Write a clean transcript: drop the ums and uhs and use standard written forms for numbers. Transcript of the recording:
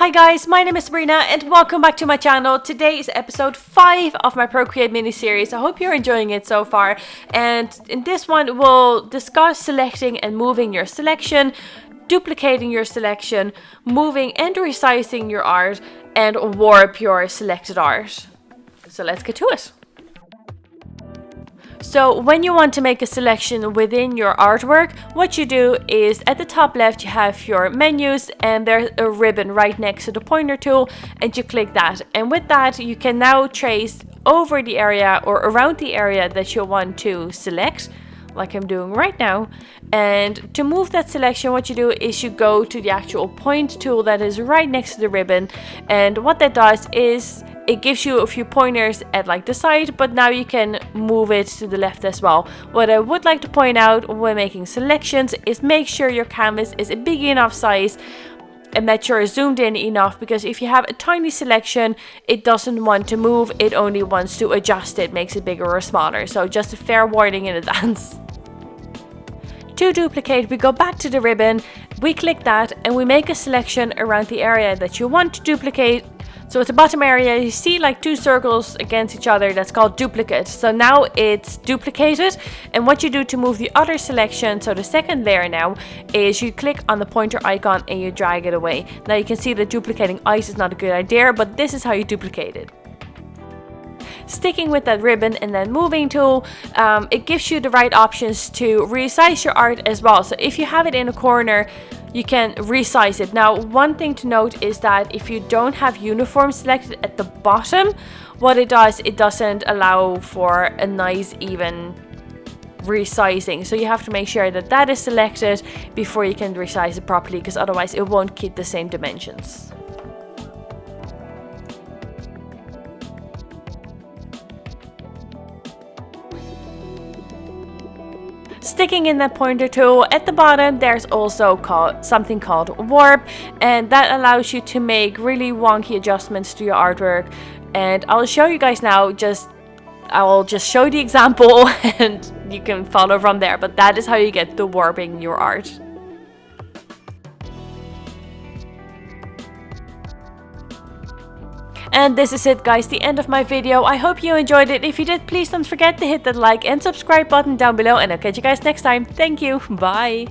Hi guys, my name is Sabrina and welcome back to my channel. Today is episode 5 of my Procreate mini series. I hope you're enjoying it so far, and in this one we'll discuss selecting and moving your selection, duplicating your selection, moving and resizing your art, and warp your selected art. So let's get to it. So when you want to make a selection within your artwork, what you do is at the top left you have your menus and there's a ribbon right next to the pointer tool, and you click that, and with that you can now trace over the area or around the area that you want to select, like I'm doing right now. And to move that selection, what you do is you go to the actual point tool that is right next to the ribbon, and what that does is it gives you a few pointers at like the side, but now you can move it to the left as well. What I would like to point out when making selections is make sure your canvas is a big enough size and that you're zoomed in enough, because if you have a tiny selection, it doesn't want to move, it only wants to adjust it, makes it bigger or smaller. So just a fair warning in advance. To duplicate, we go back to the ribbon, we click that, and we make a selection around the area that you want to duplicate. So at the bottom area you see like two circles against each other, that's called duplicate. So now it's duplicated, and what you do to move the other selection, so the second layer now, is you click on the pointer icon and you drag it away. Now you can see that duplicating ice is not a good idea, but this is how you duplicate it. Sticking with that ribbon and then moving tool, it gives you the right options to resize your art as well. So if you have it in a corner, you can resize it. Now, one thing to note is that if you don't have uniform selected at the bottom, what it does, it doesn't allow for a nice even resizing. So you have to make sure that that is selected before you can resize it properly, because otherwise it won't keep the same dimensions. Sticking in that pointer tool, at the bottom there's also something called warp, and that allows you to make really wonky adjustments to your artwork. And I'll show you guys now, I'll just show the example and you can follow from there, but that is how you get the warping your art. And this is it guys, the end of my video. I hope you enjoyed it. If you did, please don't forget to hit that like and subscribe button down below, and I'll catch you guys next time. Thank you, bye!